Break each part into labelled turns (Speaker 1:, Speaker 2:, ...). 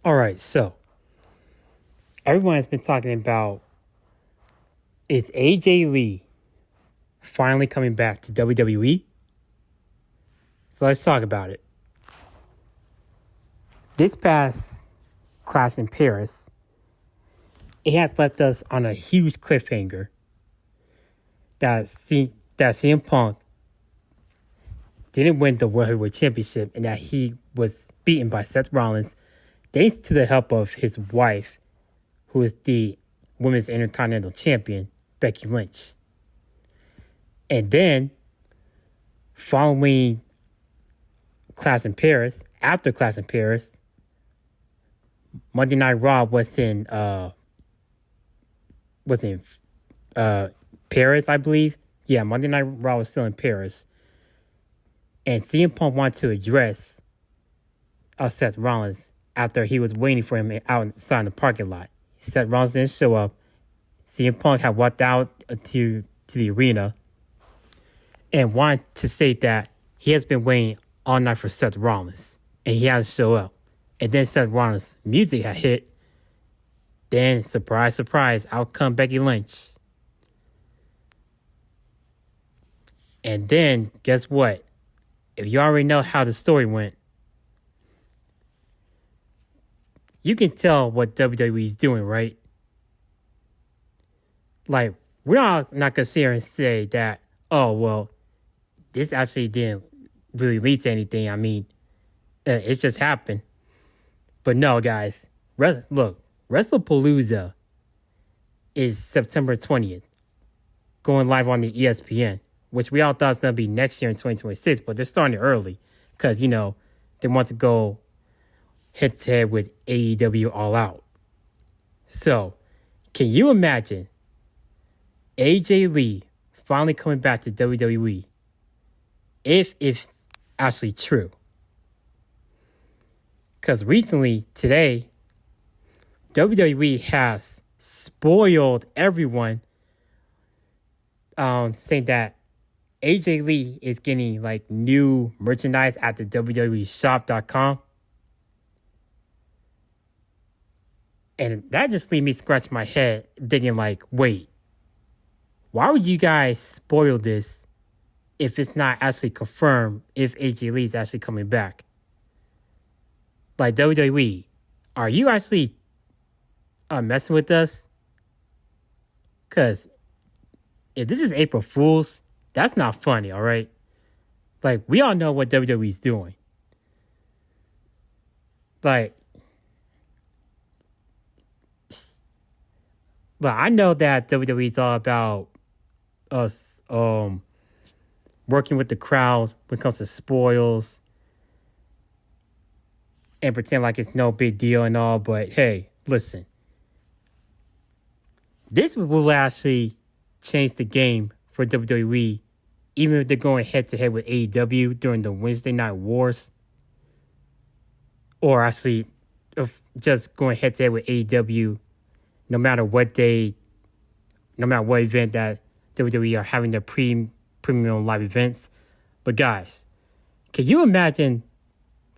Speaker 1: All right, so everyone has been talking about is AJ Lee finally coming back to WWE? So let's talk about it. This past Clash in Paris, it has left us on a huge cliffhanger that CM Punk didn't win the World Heavyweight Championship and that he was beaten by Seth Rollins thanks to the help of his wife, who is the Women's Intercontinental Champion, Becky Lynch. And then, following Clash in Paris, after Clash in Paris, Monday Night Raw was in Paris, I believe. Yeah, Monday Night Raw was still in Paris. And CM Punk wanted to address Seth Rollins after he was waiting for him outside the parking lot. Seth Rollins didn't show up. CM Punk had walked out to the arena and wanted to say that he has been waiting all night for Seth Rollins, and he hasn't show up. And then Seth Rollins' music had hit. Then, surprise, surprise, out come Becky Lynch. And then, guess what? If you already know how the story went, you can tell what WWE is doing, right? Like, we're all not going to sit here and say that, oh, well, this actually didn't really lead to anything. I mean, it just happened. But no, guys. Look, WrestlePalooza is September 20th. Going live on the ESPN. Which we all thought was going to be next year in 2026. But they're starting it early. Because, they want to go head-to-head with AEW All Out. So, can you imagine AJ Lee finally coming back to WWE if it's actually true? Because recently, today, WWE has spoiled everyone, saying that AJ Lee is getting new merchandise at the WWEshop.com. And that just leaves me scratching my head thinking wait, why would you guys spoil this if it's not actually confirmed if AJ Lee is actually coming back? WWE, are you actually messing with us? Because if this is April Fool's, that's not funny, all right? We all know what WWE's doing. But I know that WWE is all about us working with the crowd when it comes to spoils and pretend like it's no big deal and all. But hey, listen. This will actually change the game for WWE, even if they're going head-to-head with AEW during the Wednesday Night Wars. Or actually, if just going head-to-head with AEW no matter what event that WWE are having their premium live events. But guys, can you imagine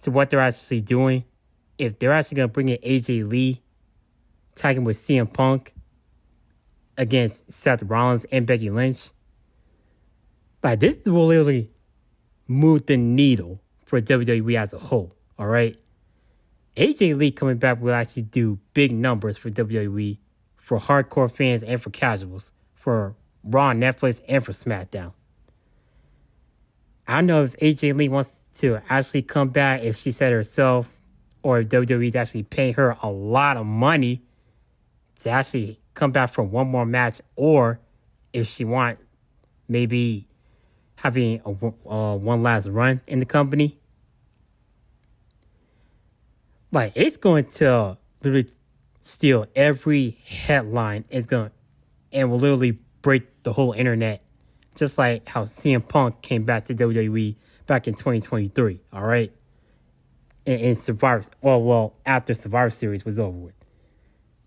Speaker 1: what they're actually doing if they're actually going to bring in AJ Lee, tagging with CM Punk against Seth Rollins and Becky Lynch? This will literally move the needle for WWE as a whole, all right? AJ Lee coming back will actually do big numbers for WWE, for hardcore fans and for casuals, for Raw on Netflix and for SmackDown. I don't know if AJ Lee wants to actually come back, if she said herself, or if WWE is actually paying her a lot of money to actually come back for one more match, or if she want maybe having one last run in the company. It's going to literally steal every headline. And will literally break the whole internet. Just like how CM Punk came back to WWE back in 2023. All right. In Survivor. After Survivor Series was over with.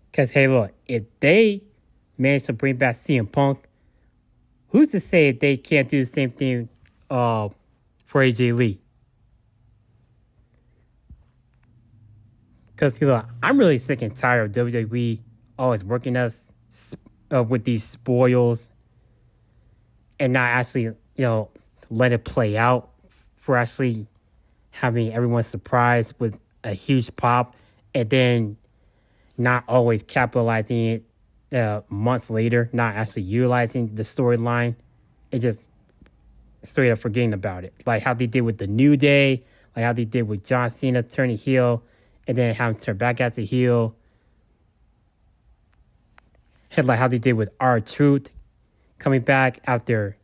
Speaker 1: Because, hey, look, if they manage to bring back CM Punk, who's to say they can't do the same thing for AJ Lee? Because, I'm really sick and tired of WWE always working us with these spoils and not actually, let it play out for actually having everyone surprised with a huge pop and then not always capitalizing it months later, not actually utilizing the storyline. It just straight up forgetting about it. Like how they did with the New Day, like how they did with John Cena turning heel and then having to turn back as a heel. And like how they did with R-Truth coming back after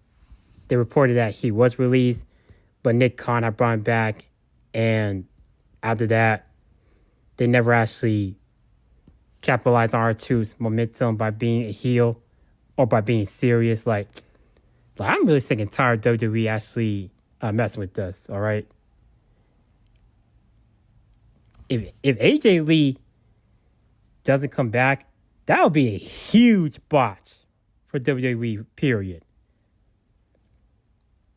Speaker 1: they reported that he was released, but Nick Khan had brought him back. And after that, they never actually capitalized on R-Truth's momentum by being a heel or by being serious. Like I'm really sick and tired of WWE actually messing with us, all right? If AJ Lee doesn't come back, that would be a huge botch for WWE, period.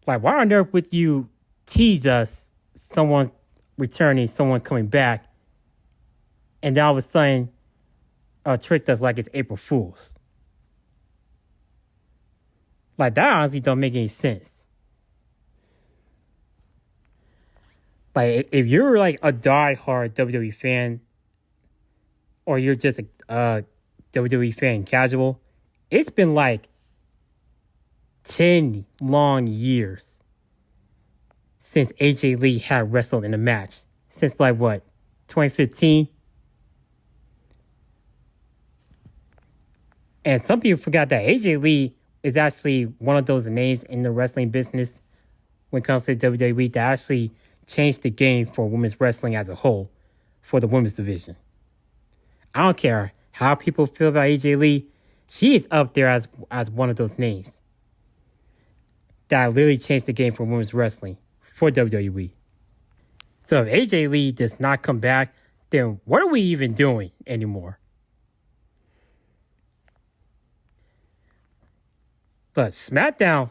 Speaker 1: Like, why on earth would you tease us someone returning, someone coming back, and then all of a sudden tricked us like it's April Fool's? Like, that honestly don't make any sense. Like, if you're like a diehard WWE fan, or you're just a WWE fan casual, it's been like 10 long years since AJ Lee had wrestled in a match. Since like what, 2015? And some people forgot that AJ Lee is actually one of those names in the wrestling business when it comes to WWE that actually changed the game for women's wrestling as a whole for the women's division. I don't care how people feel about AJ Lee. She is up there as one of those names that literally changed the game for women's wrestling for WWE. So if AJ Lee does not come back, then what are we even doing anymore? But SmackDown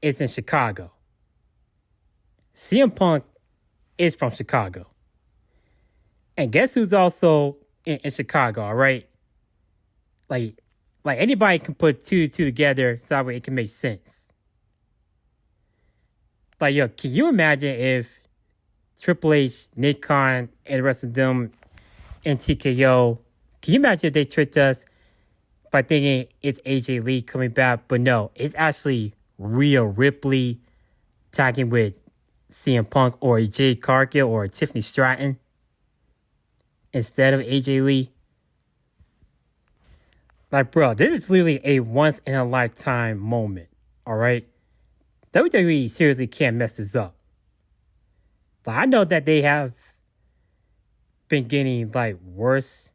Speaker 1: is in Chicago. CM Punk is from Chicago. And guess who's also in Chicago, all right? Like anybody can put two together so that way it can make sense. Like, yo, can you imagine if Triple H, Nick Khan, and the rest of them in TKO, can you imagine if they tricked us by thinking it's AJ Lee coming back? But no, it's actually Rhea Ripley tagging with CM Punk or a Jade Cargill or a Tiffany Stratton instead of AJ Lee. Like, bro, this is literally a once-in-a-lifetime moment, all right? WWE seriously can't mess this up. But I know that they have been getting, like, worse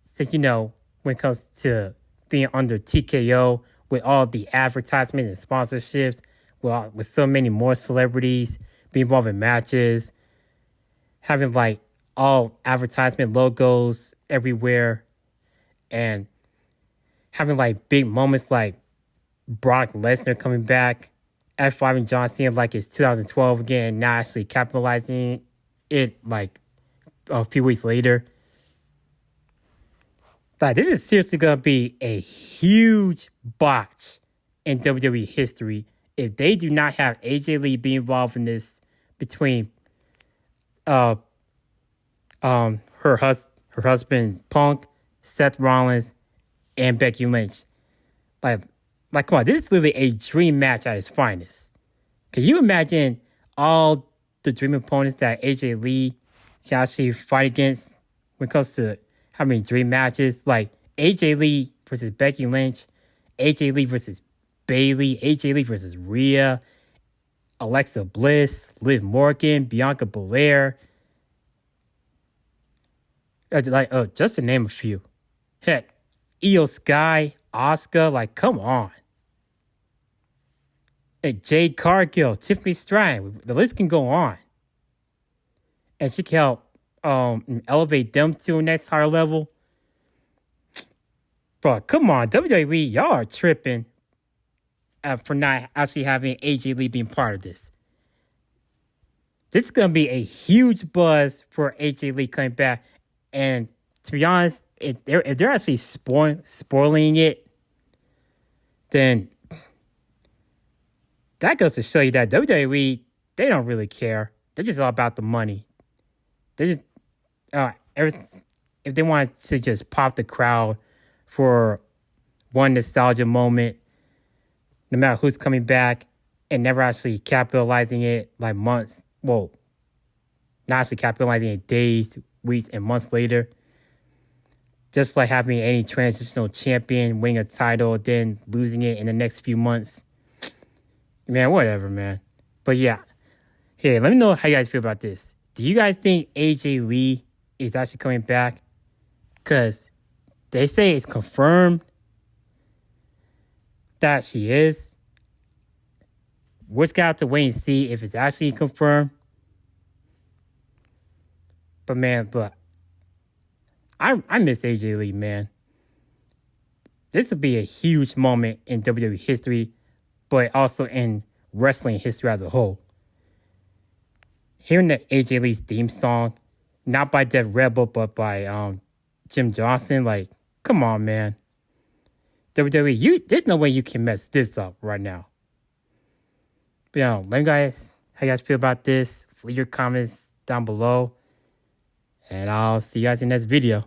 Speaker 1: since, when it comes to being under TKO with all the advertisements and sponsorships, with so many more celebrities being involved in matches, having, like, all advertisement logos everywhere, and having, like, big moments like Brock Lesnar coming back, F5 and John Cena like it's 2012 again, and now actually capitalizing it, like, a few weeks later. Like, this is seriously going to be a huge botch in WWE history if they do not have AJ Lee be involved in this between her husband Punk, Seth Rollins, and Becky Lynch. Like, come on, this is literally a dream match at its finest. Can you imagine all the dream opponents that AJ Lee can actually fight against when it comes to having dream matches? Like AJ Lee versus Becky Lynch, AJ Lee versus Bayley, AJ Lee versus Rhea, Alexa Bliss, Liv Morgan, Bianca Belair. Just to name a few. Heck, Io Sky, Asuka, like, come on. And Jade Cargill, Tiffany Stratton, the list can go on. And she can help elevate them to a next higher level. Bro, come on, WWE, y'all are tripping for not actually having AJ Lee being part of this. This is going to be a huge buzz for AJ Lee coming back. And to be honest, if they're actually spoiling it, then that goes to show you that WWE, they don't really care. They're just all about the money. They just, if they want to just pop the crowd for one nostalgia moment, no matter who's coming back, and never actually capitalizing it like months, well, not actually capitalizing it days, weeks, and months later. Just like having any transitional champion winning a title, then losing it in the next few months. Man, whatever, man. But yeah. Hey, let me know how you guys feel about this. Do you guys think AJ Lee is actually coming back? Because they say it's confirmed that she is. We're just going to have to wait and see if it's actually confirmed. But man, look, I miss AJ Lee, man. This would be a huge moment in WWE history, but also in wrestling history as a whole. Hearing the AJ Lee's theme song, not by Dev Rebel, but by Jim Johnson, like, come on, man. WWE, there's no way you can mess this up right now. But let me guys, how you guys feel about this? Leave your comments down below. And I'll see you guys in the next video.